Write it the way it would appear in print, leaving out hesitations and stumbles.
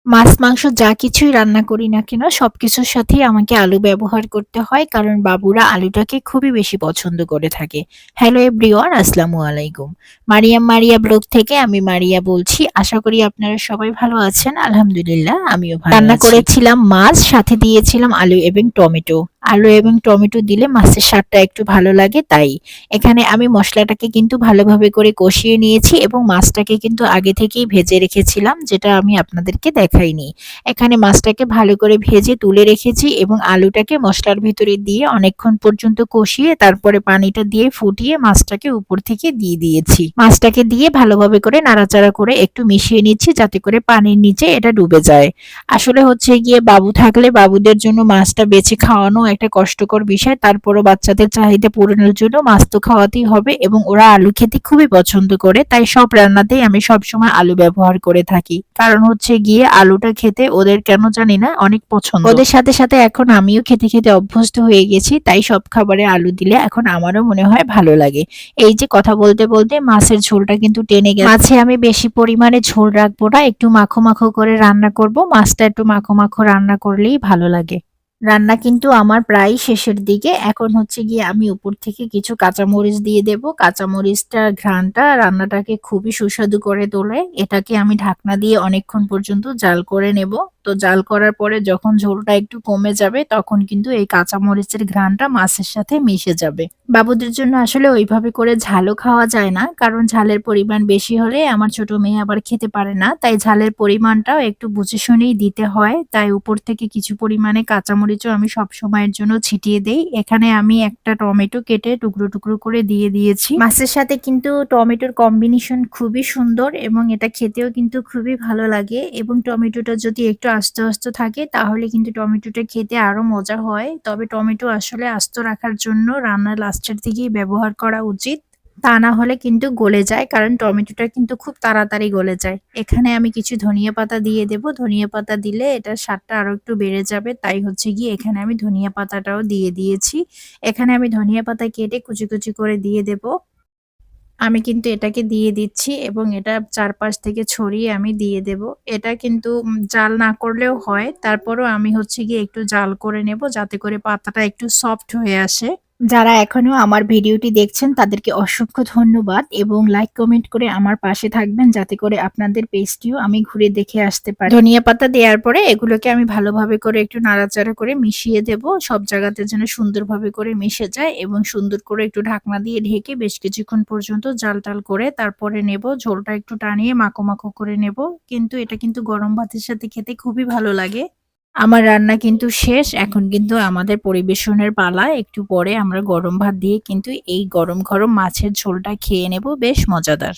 মাছ, মাংস যা কিছুই রান্না করি না কেন সবকিছুর সাথেই আমাকে আলু ব্যবহার করতে হয় কারণ বাবুরা আলুটাকে খুবই বেশি পছন্দ করে থাকে। হ্যালো এভরিওয়ান, আসসালামু আলাইকুম। মারিয়াম মারিয়া ব্লগ থেকে আমি মারিয়া বলছি। আশা করি আপনারা সবাই ভালো আছেন। আলহামদুলিল্লাহ আমিও ভালো রান্না আছি। করেছিলাম মাছ, সাথে দিয়েছিলাম আলু এবং টমেটো। আলু এবং টমেটো দিলে মাছের স্বাদটা একটু ভালো লাগে তাই। এখানে আমি মসলাটাকে কিন্তু ভালোভাবে করে কষিয়ে নিয়েছি এবং মাছটাকে কিন্তু আগে থেকেই ভেজে রেখেছিলাম, যেটা আমি আপনাদেরকে দেখাইনি। এখানে মাছটাকে ভালো করে ভেজে তুলে রেখেছি এবং আলুটাকে মসলার ভিতরে দিয়ে অনেকক্ষণ পর্যন্ত কষিয়ে তারপরে পানিটা দিয়ে ফুটিয়ে মাছটাকে উপর থেকে দিয়ে দিয়েছি। মাছটাকে দিয়ে ভালোভাবে করে নাড়াচাড়া করে একটু মিশিয়ে নিচ্ছি যাতে করে পানির নিচে এটা ডুবে যায়। আসলে হচ্ছে গিয়ে বাবু থাকলে বাবুদের জন্য মাছটা বেছে খাওয়ানো একটা কষ্টকর বিষয়। তারপরও বাচ্চাদের চাহিদা পূরণের জন্য মাছ তো খাওয়াতেই হবে এবং ওরা আলু খেতে খুবই পছন্দ করে। তাই সব রান্নাতেই আমি সবসময় আলু ব্যবহার করে থাকি। কারণ হচ্ছে গিয়ে আলুটা খেতে ওদের কেন জানি না অনেক পছন্দ। ওদের সাথে সাথে এখন আমিও খেতে খেতে অভ্যস্ত হয়ে গেছি। তাই সব খাবারে আলু দিলে এখন আমারও মনে হয় ভালো লাগে। এই যে কথা বলতে বলতে মাছের ঝোলটা কিন্তু টেনে গেছে। মাছে আমি বেশি পরিমাণে ঝোল রাখবো না, একটু মাখো মাখো করে রান্না করব। মাছটা একটু মাখো মাখো রান্না করলেই ভালো লাগে। রান্না কিন্তু আমার প্রায় শেষের দিকে। এখন হচ্ছে গিয়ে আমি উপর থেকে কিছু কাঁচামরিচ দিয়ে দেব। কাঁচামরিচটার ঘ্রাণটা রান্নাটাকে খুবই সুস্বাদু করে তোলে। এটাকে আমি ঢাকনা দিয়ে অনেকক্ষণ পর্যন্ত জাল করে নেব। তো জাল করার পরে যখন ঝোলটা একটু কমে যাবে তখন কিন্তু এই কাঁচামরিচের ঘ্রাণটা মাছের সাথে মিশে যাবে। বাবুদের জন্য আসলে ওইভাবে করে ঝালও খাওয়া যায় না, কারণ ঝালের পরিমাণ বেশি হলে আমার ছোট মেয়ে আবার খেতে পারে না। তাই ঝালের পরিমাণটাও একটু বুঝে শুনেই দিতে হয়। তাই উপর থেকে কিছু পরিমাণে কাঁচামরিচও আমি সব সময়ের জন্য ছিটিয়ে দেই। এখানে আমি একটা টমেটো কেটে টুকরো টুকরো করে দিয়ে দিয়েছি। মাছের সাথে কিন্তু টমেটোর কম্বিনেশন খুবই সুন্দর এবং এটা খেতেও কিন্তু খুবই ভালো লাগে। এবং টমেটোটা যদি একটু আস্ত আস্ত থাকে তাহলে কিন্তু টমেটোটা খেতে আরো মজা হয়। তবে টমেটো আসলে আস্ত রাখার জন্য রান্নার লাস্টের দিকেই ব্যবহার করা উচিত। তা না হলে কিন্তু গলে যায়, কারণ টমেটোটা কিন্তু খুব তাড়াতাড়ি গলে যায়। এখানে আমি কিছু ধনিয়া পাতা দিয়ে দেব। ধনিয়া পাতা দিলে এটার স্বাদটা আরো একটু বেড়ে যাবে। তাই হচ্ছে গিয়ে এখানে আমি ধনিয়া পাতাটাও দিয়ে দিয়েছি। এখানে আমি ধনিয়া পাতা কেটে কুচি কুচি করে দিয়ে দেব। আমি কিন্তু এটাকে দিয়ে দিচ্ছি এবং এটা চারপাশ থেকে ছড়িয়ে আমি দিয়ে দেব। এটা কিন্তু জাল না করলেও হয়। তারপরও আমি হচ্ছে গিয়ে একটু জাল করে নেব যাতে করে পাতাটা একটু সফট হয়ে আসে। যারা এখনো আমার ভিডিওটি দেখছেন তাদেরকে অসংখ্য ধন্যবাদ এবং লাইক কমেন্ট করে আমার পাশে থাকবেন যাতে করে আপনাদের পেজটিও আমি ঘুরে দেখে আসতে পারি। ধনিয়া পাতা দেওয়ার পরে এগুলোকে আমি ভালোভাবে করে একটু নাড়াচাড়া করে মিশিয়ে দেব, সব জায়গাতে যেন সুন্দরভাবে করে মিশে যায় এবং সুন্দর করে একটু ঢাকনা দিয়ে ঢেকে বেশ কিছুক্ষণ পর্যন্ত জাল টাল করে তারপরে নেব। ঝোলটা একটু টানিয়ে মাখো মাখো করে নেব। কিন্তু এটা কিন্তু গরম ভাতের সাথে খেতে খুবই ভালো লাগে। আমার রান্না কিন্তু শেষ। এখন কিন্তু আমাদের পরিবেশনের পালা। একটু পরে আমরা গরম ভাত দিয়ে কিন্তু এই গরম গরম মাছের ঝোলটা খেয়ে নেব, বেশ মজাদার।